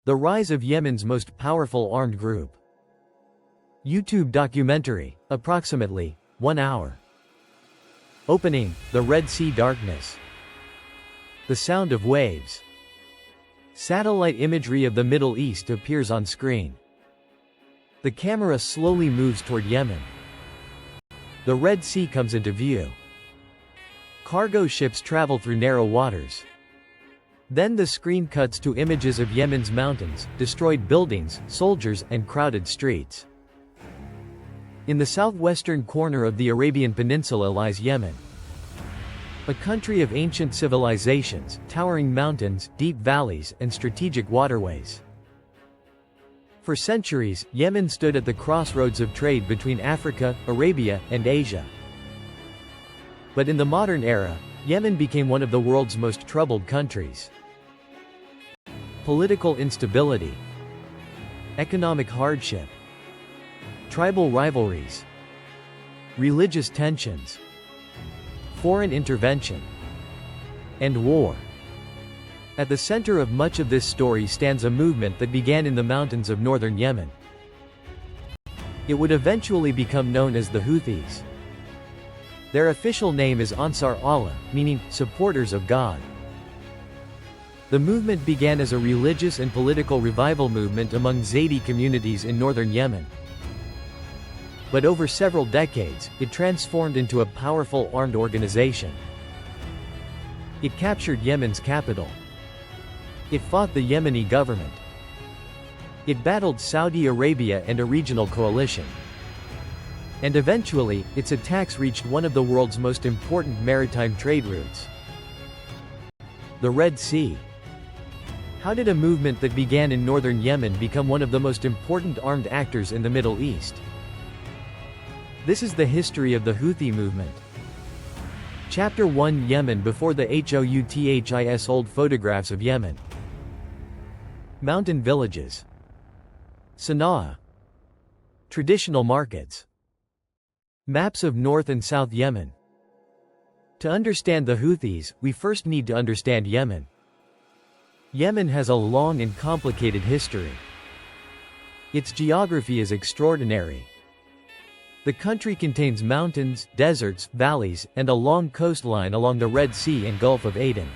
The rise of Yemen's most powerful armed group. YouTube documentary, approximately 1 hour. Opening, the Red Sea darkness. The sound of waves. Satellite imagery of the Middle East appears on screen. The camera slowly moves toward Yemen. The Red Sea comes into view. Cargo ships travel through narrow waters. Then the screen cuts to images of Yemen's mountains, destroyed buildings, soldiers, and crowded streets. In the southwestern corner of the Arabian Peninsula lies Yemen. A country of ancient civilizations, towering mountains, deep valleys, and strategic waterways. For centuries, Yemen stood at the crossroads of trade between Africa, Arabia, and Asia. But in the modern era, Yemen became one of the world's most troubled countries. Political instability, economic hardship, tribal rivalries, religious tensions, foreign intervention, and war. At the center of much of this story stands a movement that began in the mountains of northern Yemen. It would eventually become known as the Houthis. Their official name is Ansar Allah, meaning, supporters of God. The movement began as a religious and political revival movement among Zaydi communities in northern Yemen. But over several decades, it transformed into a powerful armed organization. It captured Yemen's capital. It fought the Yemeni government. It battled Saudi Arabia and a regional coalition. And eventually, its attacks reached one of the world's most important maritime trade routes. The Red Sea. How did a movement that began in northern Yemen become one of the most important armed actors in the Middle East? This is the history of the Houthi movement. Chapter 1: Yemen before the Houthis. Old photographs of Yemen. Mountain villages. Sana'a. Traditional markets. Maps of North and South Yemen. To understand the Houthis, we first need to understand Yemen. Yemen has a long and complicated history. Its geography is extraordinary. The country contains mountains, deserts, valleys, and a long coastline along the Red Sea and Gulf of Aden.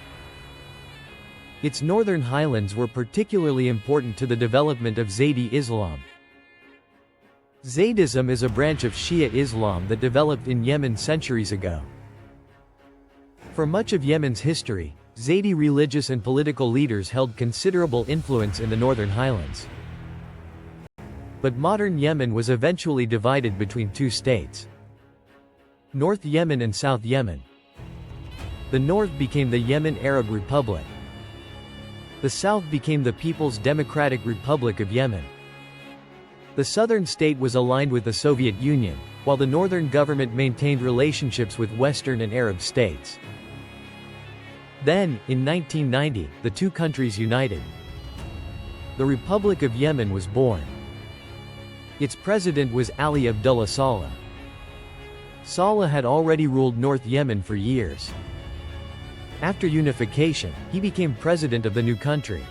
Its northern highlands were particularly important to the development of Zaydi Islam. Zaydism is a branch of Shia Islam that developed in Yemen centuries ago. For much of Yemen's history, Zaydi religious and political leaders held considerable influence in the northern highlands. But modern Yemen was eventually divided between two states: North Yemen and South Yemen. The north became the Yemen Arab Republic. The south became the People's Democratic Republic of Yemen. The southern state was aligned with the Soviet Union, while the northern government maintained relationships with Western and Arab states. Then, in 1990, the two countries united. The Republic of Yemen was born. Its president was Ali Abdullah Saleh. Saleh had already ruled North Yemen for years. After unification, he became president of the new country.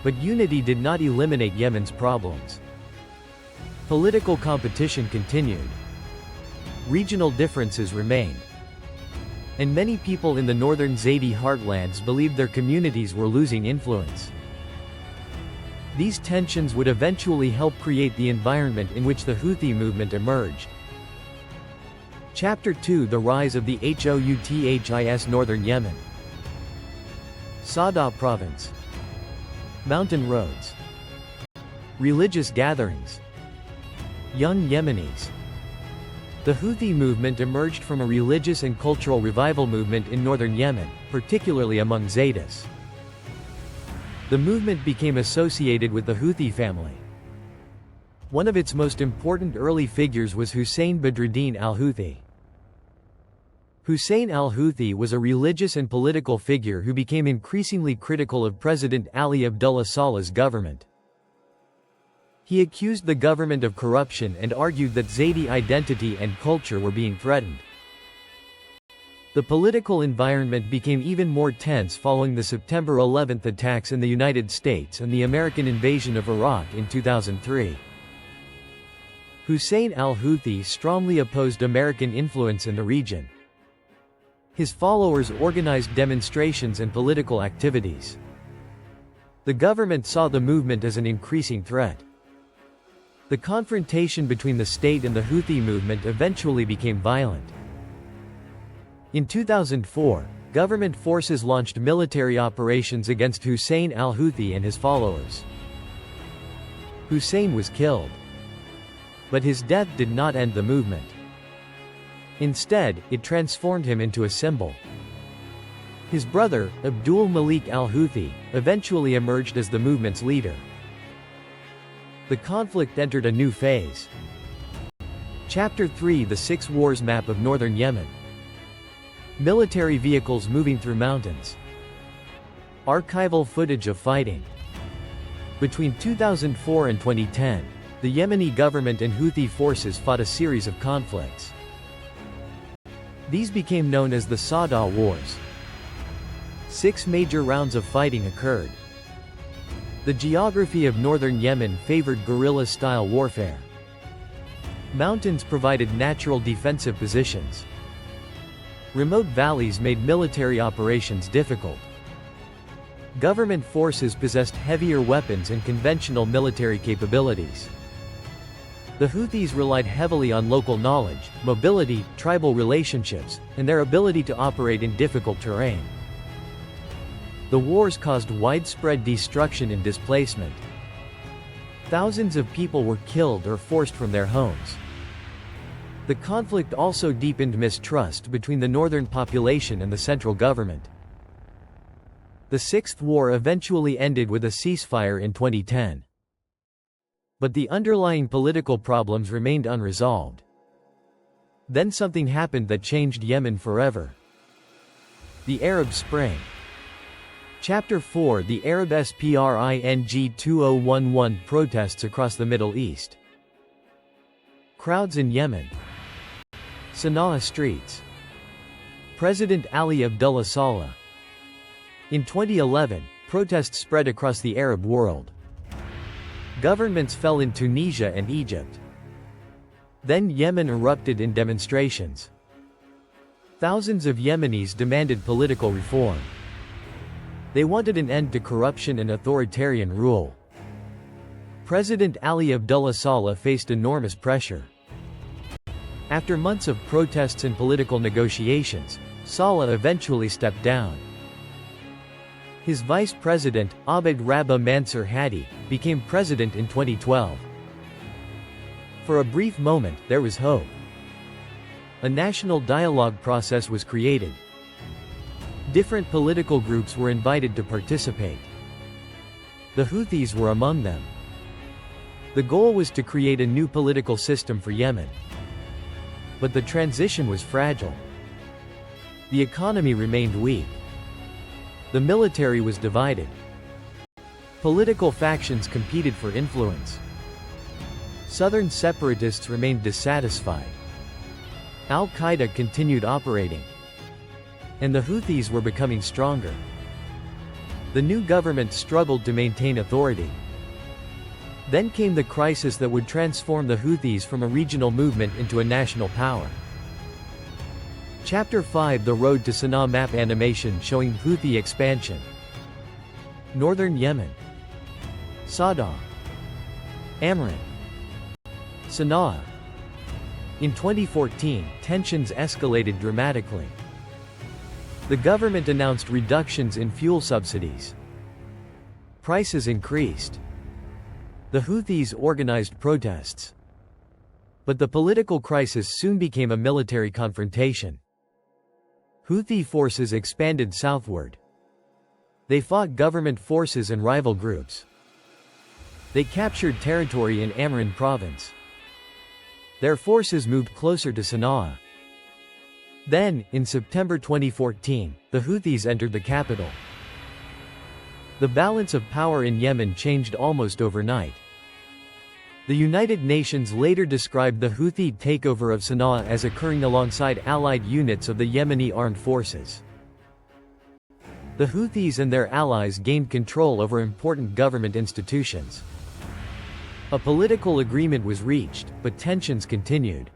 But unity did not eliminate Yemen's problems. Political competition continued. Regional differences remained. And many people in the northern Zaydi heartlands believed their communities were losing influence. These tensions would eventually help create the environment in which the Houthi movement emerged. Chapter 2: The rise of the Houthis. Northern Yemen. Sada Province. Mountain roads. Religious gatherings. Young Yemenis. The Houthi movement emerged from a religious and cultural revival movement in northern Yemen, particularly among Zaydis. The movement became associated with the Houthi family. One of its most important early figures was Hussein Badruddin al-Houthi. Hussein al-Houthi was a religious and political figure who became increasingly critical of President Ali Abdullah Saleh's government. He accused the government of corruption and argued that Zaydi identity and culture were being threatened. The political environment became even more tense following the September 11 attacks in the United States and the American invasion of Iraq in 2003. Hussein al-Houthi strongly opposed American influence in the region. His followers organized demonstrations and political activities. The government saw the movement as an increasing threat. The confrontation between the state and the Houthi movement eventually became violent. In 2004, government forces launched military operations against Hussein al-Houthi and his followers. Hussein was killed. But his death did not end the movement. Instead, it transformed him into a symbol. His brother, Abdul-Malik al-Houthi, eventually emerged as the movement's leader. The conflict entered a new phase. Chapter 3: The Six Wars Map of Northern Yemen. Military vehicles moving through mountains. Archival footage of fighting. Between 2004 and 2010, the Yemeni government and Houthi forces fought a series of conflicts. These became known as the Sa'da Wars. 6 major rounds of fighting occurred. The geography of northern Yemen favored guerrilla-style warfare. Mountains provided natural defensive positions. Remote valleys made military operations difficult. Government forces possessed heavier weapons and conventional military capabilities. The Houthis relied heavily on local knowledge, mobility, tribal relationships, and their ability to operate in difficult terrain. The wars caused widespread destruction and displacement. Thousands of people were killed or forced from their homes. The conflict also deepened mistrust between the northern population and the central government. The Sixth War eventually ended with a ceasefire in 2010. But the underlying political problems remained unresolved. Then something happened that changed Yemen forever. The Arab Spring. Chapter 4: The Arab Spring 2011 protests across the Middle East. Crowds in Yemen. Sana'a streets. President Ali Abdullah Saleh. In 2011, protests spread across the Arab world. Governments fell in Tunisia and Egypt. Then Yemen erupted in demonstrations. Thousands of Yemenis demanded political reform. They wanted an end to corruption and authoritarian rule. President Ali Abdullah Saleh faced enormous pressure. After months of protests and political negotiations, Saleh eventually stepped down. His vice president, Abd Rabbah Mansur Hadi, became president in 2012. For a brief moment, there was hope. A national dialogue process was created. Different political groups were invited to participate. The Houthis were among them. The goal was to create a new political system for Yemen. But the transition was fragile. The economy remained weak. The military was divided. Political factions competed for influence. Southern separatists remained dissatisfied. Al-Qaeda continued operating. And the Houthis were becoming stronger. The new government struggled to maintain authority. Then came the crisis that would transform the Houthis from a regional movement into a national power. Chapter 5: The Road to Sana'a map animation showing Houthi expansion. Northern Yemen. Sa'da. Amran. Sana'a. In 2014, tensions escalated dramatically. The government announced reductions in fuel subsidies. Prices increased. The Houthis organized protests. But the political crisis soon became a military confrontation. Houthi forces expanded southward. They fought government forces and rival groups. They captured territory in Amran province. Their forces moved closer to Sana'a. Then, in September 2014, the Houthis entered the capital. The balance of power in Yemen changed almost overnight. The United Nations later described the Houthi takeover of Sana'a as occurring alongside allied units of the Yemeni armed forces. The Houthis and their allies gained control over important government institutions. A political agreement was reached, but tensions continued.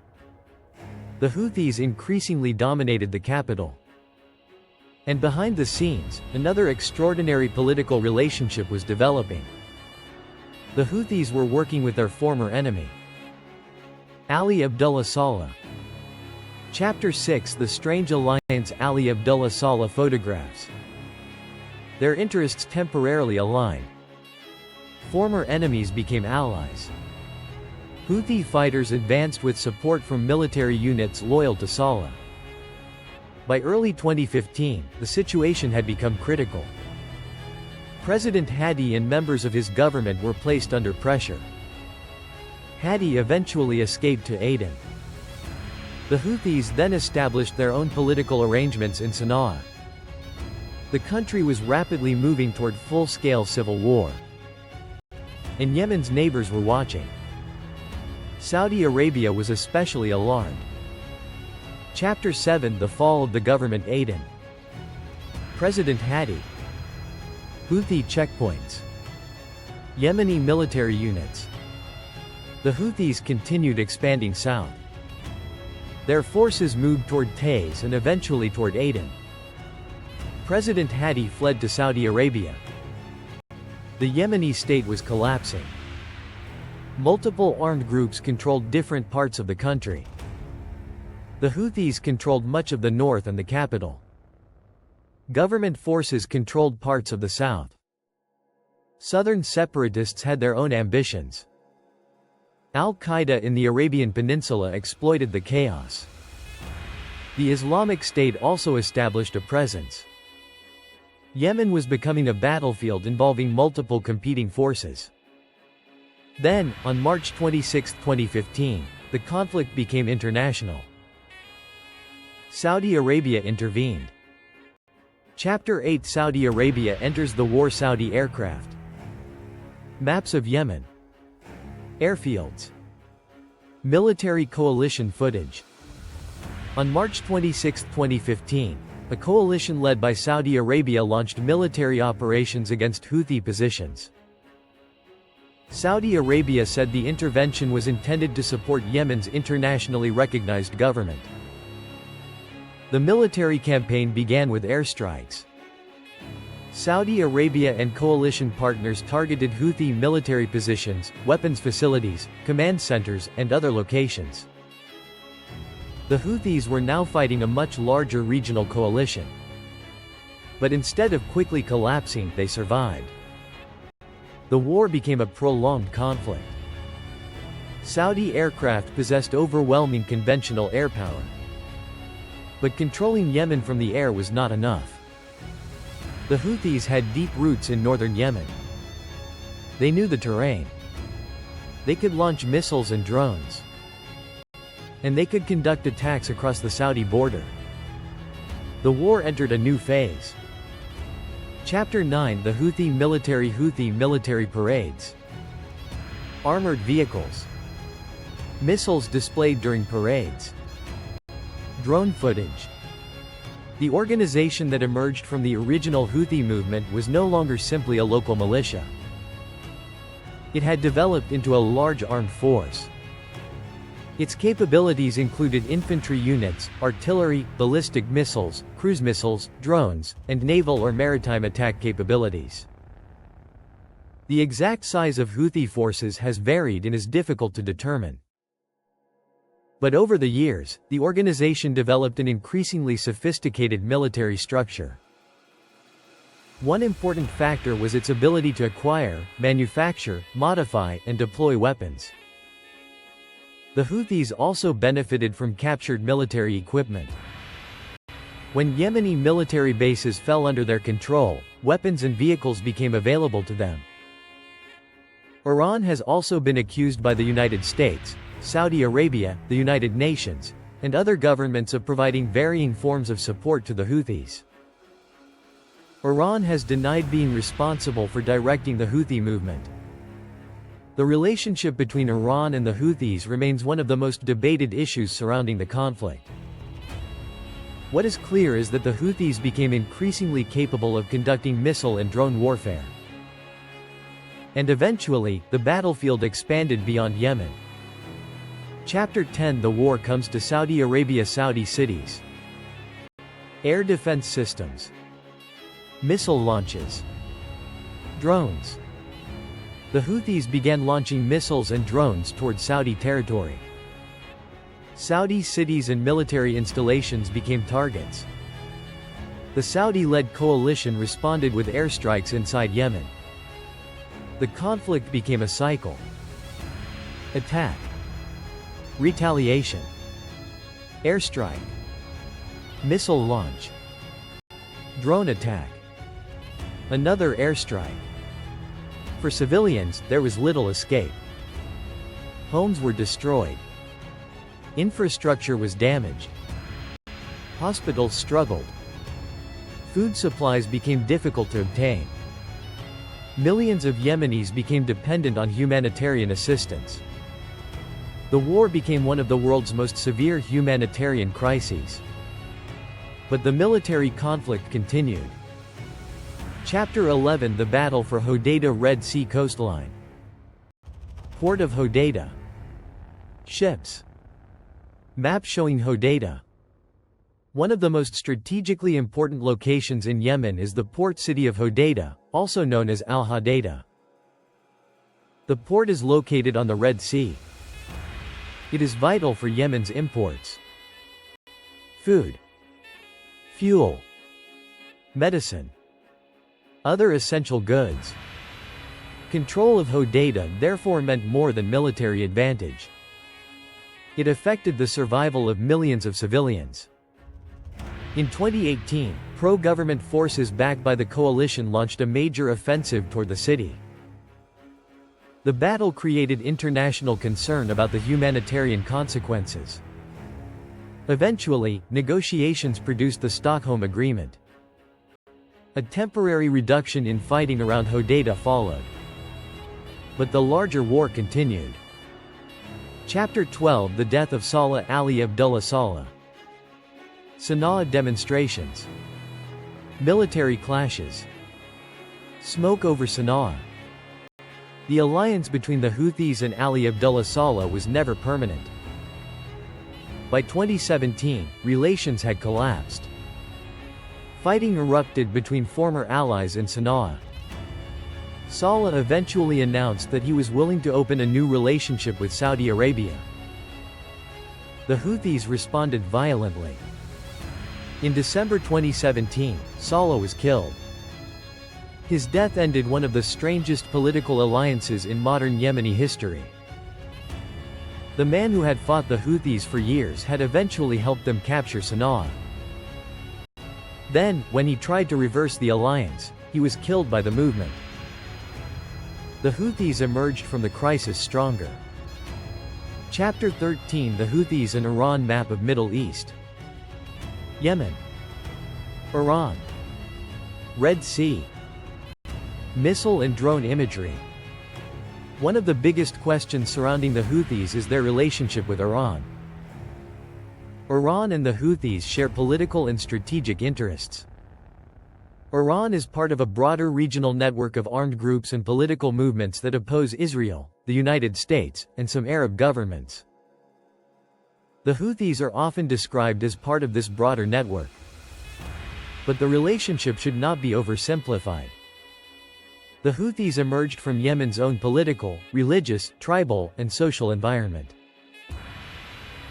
The Houthis increasingly dominated the capital. And behind the scenes, another extraordinary political relationship was developing. The Houthis were working with their former enemy, Ali Abdullah Saleh. Chapter 6: The Strange Alliance. Ali Abdullah Saleh photographs. Their interests temporarily aligned. Former enemies became allies. Houthi fighters advanced with support from military units loyal to Saleh. By early 2015, the situation had become critical. President Hadi and members of his government were placed under pressure. Hadi eventually escaped to Aden. The Houthis then established their own political arrangements in Sana'a. The country was rapidly moving toward full-scale civil war. And Yemen's neighbors were watching. Saudi Arabia was especially alarmed. Chapter 7: The Fall of the Government. Aden. President Hadi. Houthi checkpoints. Yemeni military units. The Houthis continued expanding south. Their forces moved toward Taiz and eventually toward Aden. President Hadi fled to Saudi Arabia. The Yemeni state was collapsing. Multiple armed groups controlled different parts of the country. The Houthis controlled much of the north and the capital. Government forces controlled parts of the south. Southern separatists had their own ambitions. Al-Qaeda in the Arabian Peninsula exploited the chaos. The Islamic State also established a presence. Yemen was becoming a battlefield involving multiple competing forces. Then, on March 26, 2015, the conflict became international. Saudi Arabia intervened. Chapter 8: Saudi Arabia enters the war. Saudi aircraft. Maps of Yemen. Airfields. Military coalition footage. On March 26, 2015, a coalition led by Saudi Arabia launched military operations against Houthi positions. Saudi Arabia said the intervention was intended to support Yemen's internationally recognized government. The military campaign began with airstrikes. Saudi Arabia and coalition partners targeted Houthi military positions, weapons facilities, command centers, and other locations. The Houthis were now fighting a much larger regional coalition. But instead of quickly collapsing, they survived. The war became a prolonged conflict. Saudi aircraft possessed overwhelming conventional air power. But controlling Yemen from the air was not enough. The Houthis had deep roots in northern Yemen. They knew the terrain. They could launch missiles and drones. And they could conduct attacks across the Saudi border. The war entered a new phase. Chapter 9: The Houthi military parades. Armored vehicles. Missiles displayed during parades. Drone footage. The organization that emerged from the original Houthi movement was no longer simply a local militia. It had developed into a large armed force. Its capabilities included infantry units, artillery, ballistic missiles, cruise missiles, drones, and naval or maritime attack capabilities. The exact size of Houthi forces has varied and is difficult to determine. But over the years, the organization developed an increasingly sophisticated military structure. One important factor was its ability to acquire, manufacture, modify, and deploy weapons. The Houthis also benefited from captured military equipment. When Yemeni military bases fell under their control, weapons and vehicles became available to them. Iran has also been accused by the United States, Saudi Arabia, the United Nations, and other governments of providing varying forms of support to the Houthis. Iran has denied being responsible for directing the Houthi movement. The relationship between Iran and the Houthis remains one of the most debated issues surrounding the conflict. What is clear is that the Houthis became increasingly capable of conducting missile and drone warfare. And eventually, the battlefield expanded beyond Yemen. Chapter 10. The war comes to Saudi Arabia. Saudi cities. Air defense systems. Missile launches. Drones. The Houthis began launching missiles and drones toward Saudi territory. Saudi cities and military installations became targets. The Saudi-led coalition responded with airstrikes inside Yemen. The conflict became a cycle. Attack. Retaliation. Airstrike. Missile launch. Drone attack. Another airstrike. For civilians, there was little escape. Homes were destroyed. Infrastructure was damaged. Hospitals struggled. Food supplies became difficult to obtain. Millions of Yemenis became dependent on humanitarian assistance. The war became one of the world's most severe humanitarian crises. But the military conflict continued. Chapter 11. The Battle for Hodeidah. Red Sea coastline. Port of Hodeidah. Ships. Map showing Hodeidah. One of the most strategically important locations in Yemen is the port city of Hodeidah, also known as al-Hodeidah. The port is located on the Red Sea. It is vital for Yemen's imports. Food. Fuel. Medicine. Other essential goods. Control of Hodeidah therefore meant more than military advantage. It affected the survival of millions of civilians. In 2018, pro-government forces backed by the coalition launched a major offensive toward the city. The battle created international concern about the humanitarian consequences. Eventually, negotiations produced the Stockholm Agreement. A temporary reduction in fighting around Hodeidah followed. But the larger war continued. Chapter 12. The death of Saleh. Ali Abdullah Saleh. Sana'a demonstrations. Military clashes. Smoke over Sana'a. The alliance between the Houthis and Ali Abdullah Saleh was never permanent. By 2017, relations had collapsed. Fighting erupted between former allies in Sana'a. Saleh eventually announced that he was willing to open a new relationship with Saudi Arabia. The Houthis responded violently. In December 2017, Saleh was killed. His death ended one of the strangest political alliances in modern Yemeni history. The man who had fought the Houthis for years had eventually helped them capture Sana'a. Then, when he tried to reverse the alliance, he was killed by the movement. The Houthis emerged from the crisis stronger. Chapter 13. The Houthis and Iran. Map of Middle East. Yemen. Iran. Red Sea. Missile and drone imagery. One of the biggest questions surrounding the Houthis is their relationship with Iran. Iran and the Houthis share political and strategic interests. Iran is part of a broader regional network of armed groups and political movements that oppose Israel, the United States, and some Arab governments. The Houthis are often described as part of this broader network. But the relationship should not be oversimplified. The Houthis emerged from Yemen's own political, religious, tribal, and social environment.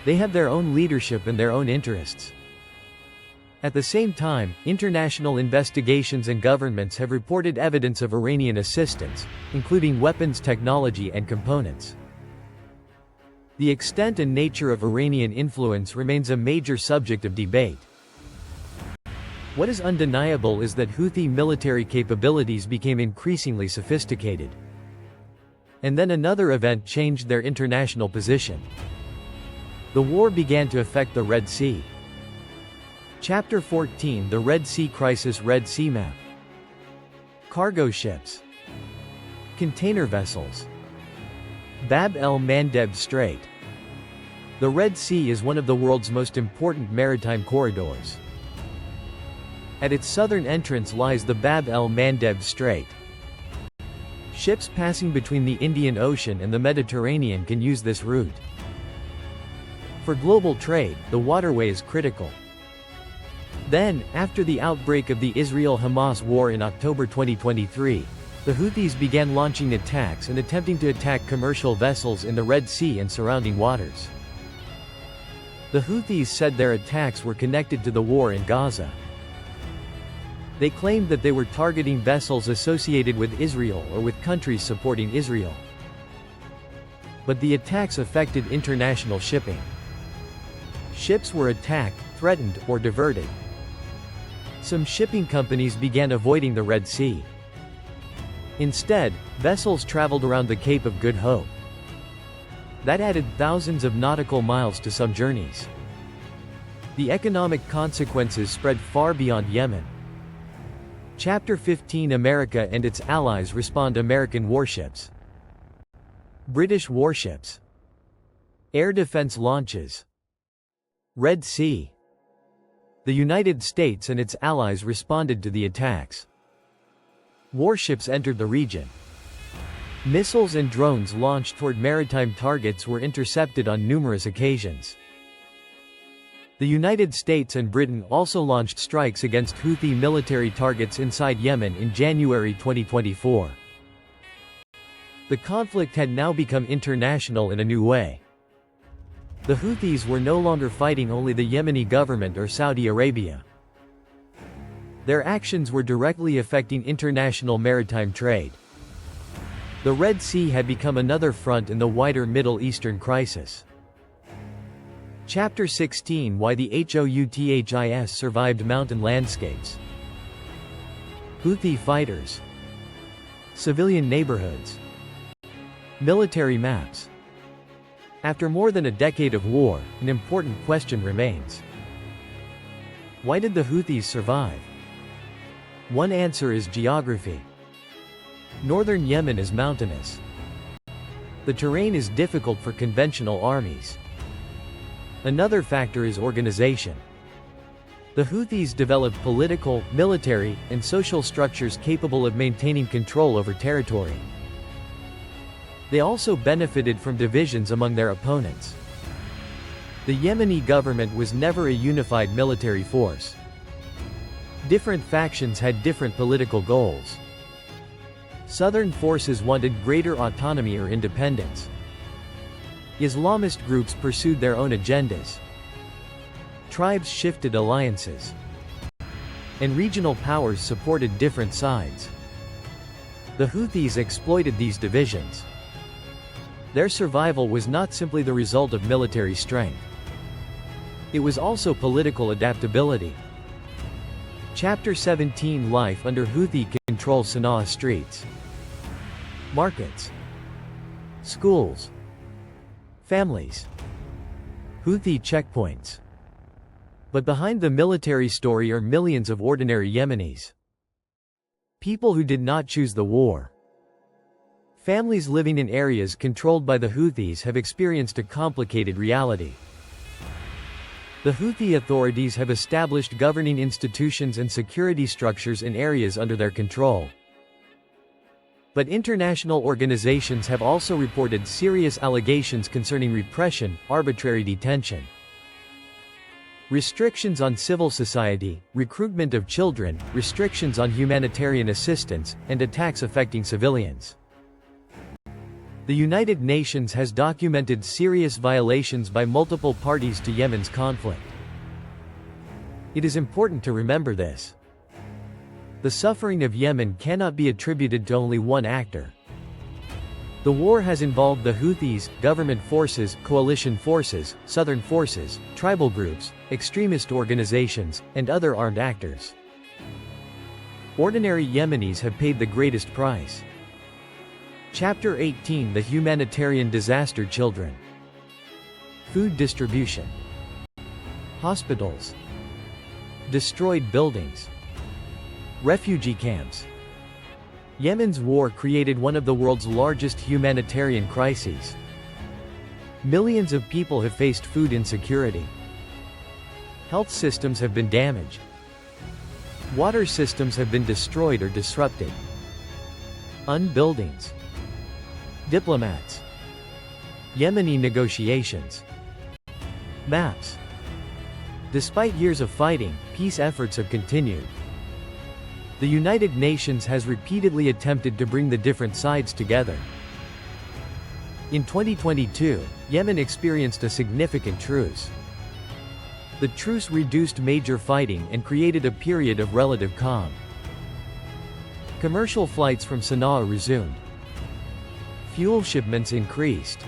They have their own leadership and their own interests. At the same time, international investigations and governments have reported evidence of Iranian assistance, including weapons technology and components. The extent and nature of Iranian influence remains a major subject of debate. What is undeniable is that Houthi military capabilities became increasingly sophisticated. And then another event changed their international position. The war began to affect the Red Sea. Chapter 14. The Red Sea Crisis. Red Sea Map. Cargo ships. Container vessels. Bab el-Mandeb Strait. The Red Sea is one of the world's most important maritime corridors. At its southern entrance lies the Bab el-Mandeb Strait. Ships passing between the Indian Ocean and the Mediterranean can use this route. For global trade, the waterway is critical. Then, after the outbreak of the Israel-Hamas war in October 2023, the Houthis began launching attacks and attempting to attack commercial vessels in the Red Sea and surrounding waters. The Houthis said their attacks were connected to the war in Gaza. They claimed that they were targeting vessels associated with Israel or with countries supporting Israel. But the attacks affected international shipping. Ships were attacked, threatened, or diverted. Some shipping companies began avoiding the Red Sea. Instead, vessels traveled around the Cape of Good Hope. That added thousands of nautical miles to some journeys. The economic consequences spread far beyond Yemen. Chapter 15 America and its allies respond. American warships. British warships. Air defense launches. Red Sea. The United States and its allies responded to the attacks. Warships entered the region. Missiles and drones launched toward maritime targets were intercepted on numerous occasions. The United States and Britain also launched strikes against Houthi military targets inside Yemen in January 2024. The conflict had now become international in a new way. The Houthis were no longer fighting only the Yemeni government or Saudi Arabia. Their actions were directly affecting international maritime trade. The Red Sea had become another front in the wider Middle Eastern crisis. Chapter 16 Why the Houthis survived mountain landscapes. Houthi fighters. Civilian neighborhoods. Military maps. After more than a decade of war, an important question remains. Why did the Houthis survive? One answer is geography. Northern Yemen is mountainous. The terrain is difficult for conventional armies. Another factor is organization. The Houthis developed political, military, and social structures capable of maintaining control over territory. They also benefited from divisions among their opponents. The Yemeni government was never a unified military force. Different factions had different political goals. Southern forces wanted greater autonomy or independence. Islamist groups pursued their own agendas. Tribes shifted alliances. And regional powers supported different sides. The Houthis exploited these divisions. Their survival was not simply the result of military strength. It was also political adaptability. Chapter 17 Life under Houthi control. Sana'a streets. Markets. Schools. Families. Houthi checkpoints. But behind the military story are millions of ordinary Yemenis. People who did not choose the war. Families living in areas controlled by the Houthis have experienced a complicated reality. The Houthi authorities have established governing institutions and security structures in areas under their control. But international organizations have also reported serious allegations concerning repression, arbitrary detention, restrictions on civil society, recruitment of children, restrictions on humanitarian assistance, and attacks affecting civilians. The United Nations has documented serious violations by multiple parties to Yemen's conflict. It is important to remember this. The suffering of Yemen cannot be attributed to only one actor. The war has involved the Houthis, government forces, coalition forces, southern forces, tribal groups, extremist organizations, and other armed actors. Ordinary Yemenis have paid the greatest price. Chapter 18 The Humanitarian Disaster. Children. Food distribution. Hospitals. Destroyed buildings. Refugee camps. Yemen's war created one of the world's largest humanitarian crises. Millions of people have faced food insecurity. Health systems have been damaged. Water systems have been destroyed or disrupted. Buildings. Diplomats. Yemeni negotiations. Maps. Despite years of fighting, peace efforts have continued. The United Nations has repeatedly attempted to bring the different sides together. In 2022, Yemen experienced a significant truce. The truce reduced major fighting and created a period of relative calm. Commercial flights from Sana'a resumed. Fuel shipments increased.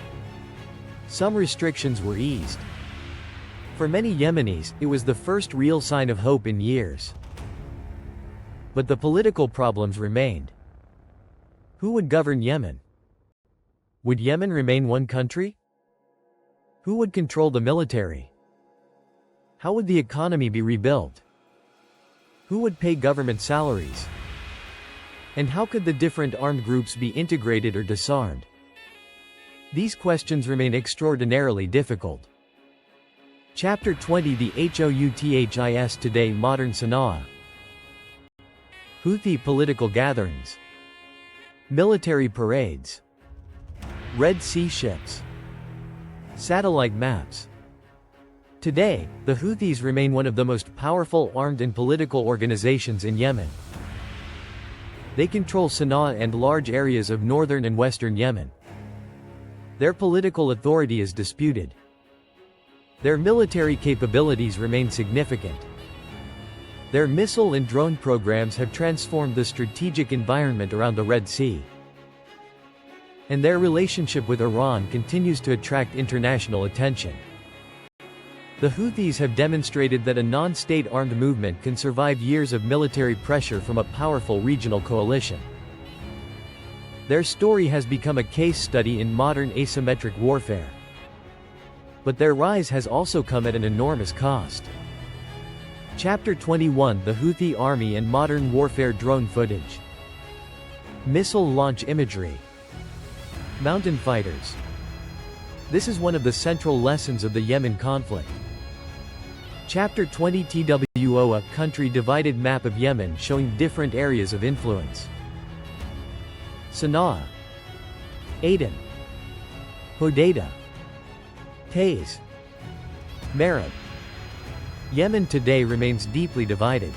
Some restrictions were eased. For many Yemenis, it was the first real sign of hope in years. But the political problems remained. Who would govern Yemen? Would Yemen remain one country? Who would control the military? How would the economy be rebuilt? Who would pay government salaries? And how could the different armed groups be integrated or disarmed? These questions remain extraordinarily difficult. Chapter 20 The Houthis Today Modern Sana'a. Houthi political gatherings. Military parades. Red Sea ships. Satellite maps. Today, the Houthis remain one of the most powerful armed and political organizations in Yemen. They control Sana'a and large areas of northern and western Yemen. Their political authority is disputed. Their military capabilities remain significant. Their missile and drone programs have transformed the strategic environment around the Red Sea. And their relationship with Iran continues to attract international attention. The Houthis have demonstrated that a non-state armed movement can survive years of military pressure from a powerful regional coalition. Their story has become a case study in modern asymmetric warfare. But their rise has also come at an enormous cost. Chapter 21 The Houthi Army and Modern Warfare Drone Footage. Missile launch imagery. Mountain fighters. This is one of the central lessons of the Yemen conflict. Chapter 20 TWO A country divided map of Yemen showing different areas of influence. Sana'a. Aden. Hodeidah. Taiz. Marib. Yemen today remains deeply divided.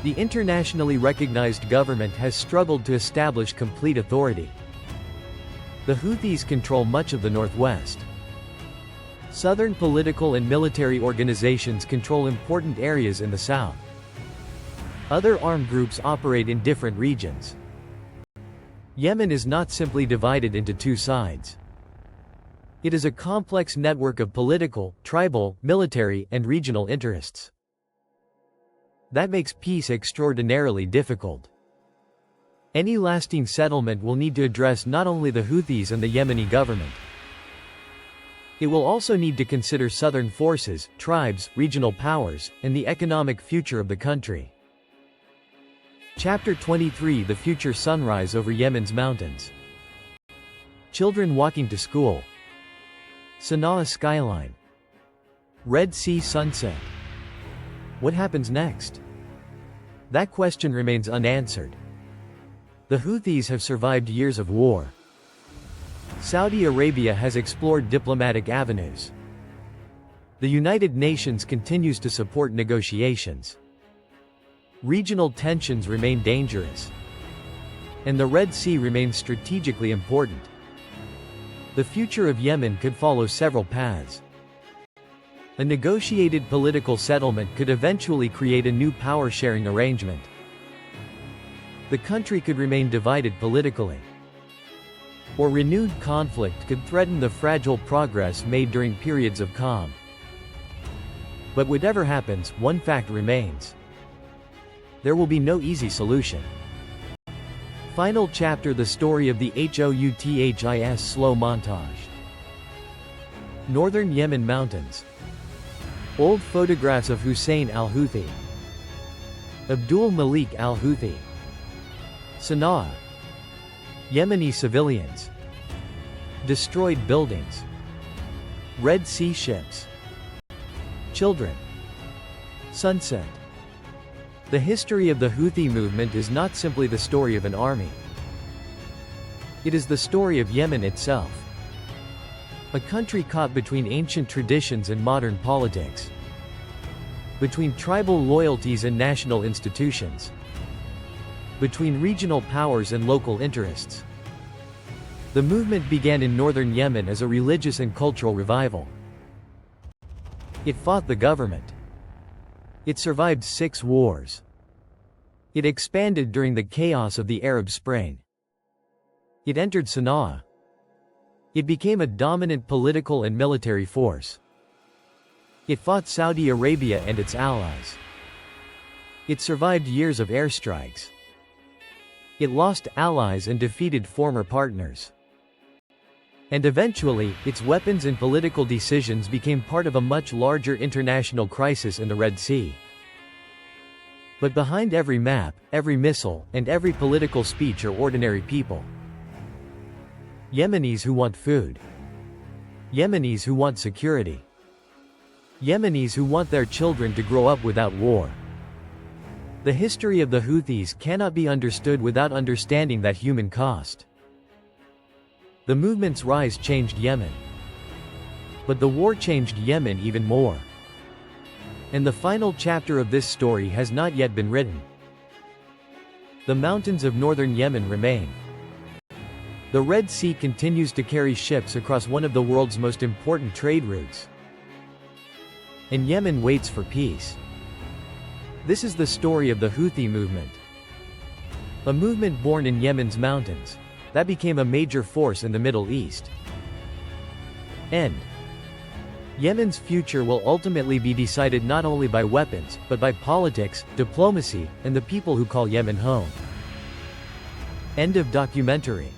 The internationally recognized government has struggled to establish complete authority. The Houthis control much of the northwest. Southern political and military organizations control important areas in the south. Other armed groups operate in different regions. Yemen is not simply divided into two sides. It is a complex network of political, tribal, military, and regional interests. That makes peace extraordinarily difficult. Any lasting settlement will need to address not only the Houthis and the Yemeni government. It will also need to consider southern forces, tribes, regional powers, and the economic future of the country. Chapter 23 The Future Sunrise over Yemen's Mountains. Children walking to school. Sana'a skyline. Red Sea sunset. What happens next? That question remains unanswered. The Houthis have survived years of war. Saudi Arabia has explored diplomatic avenues. The United Nations continues to support negotiations. Regional tensions remain dangerous. And the Red Sea remains strategically important. The future of Yemen could follow several paths. A negotiated political settlement could eventually create a new power-sharing arrangement. The country could remain divided politically. Or renewed conflict could threaten the fragile progress made during periods of calm. But whatever happens, one fact remains. There will be no easy solution. Final chapter The story of the Houthis slow montage. Northern Yemen mountains. Old photographs of Hussein al-Houthi. Abdul-Malik al-Houthi. Sana'a. Yemeni civilians. Destroyed buildings. Red Sea ships. Children. Sunset. The history of the Houthi movement is not simply the story of an army. It is the story of Yemen itself. A country caught between ancient traditions and modern politics. Between tribal loyalties and national institutions. Between regional powers and local interests. The movement began in northern Yemen as a religious and cultural revival. It fought the government. It survived 6 wars. It expanded during the chaos of the Arab Spring. It entered Sana'a. It became a dominant political and military force. It fought Saudi Arabia and its allies. It survived years of airstrikes. It lost allies and defeated former partners. And eventually, its weapons and political decisions became part of a much larger international crisis in the Red Sea. But behind every map, every missile, and every political speech are ordinary people. Yemenis who want food. Yemenis who want security. Yemenis who want their children to grow up without war. The history of the Houthis cannot be understood without understanding that human cost. The movement's rise changed Yemen. But the war changed Yemen even more. And the final chapter of this story has not yet been written. The mountains of northern Yemen remain. The Red Sea continues to carry ships across one of the world's most important trade routes. And Yemen waits for peace. This is the story of the Houthi movement. A movement born in Yemen's mountains, that became a major force in the Middle East. End. Yemen's future will ultimately be decided not only by weapons, but by politics, diplomacy, and the people who call Yemen home. End of documentary.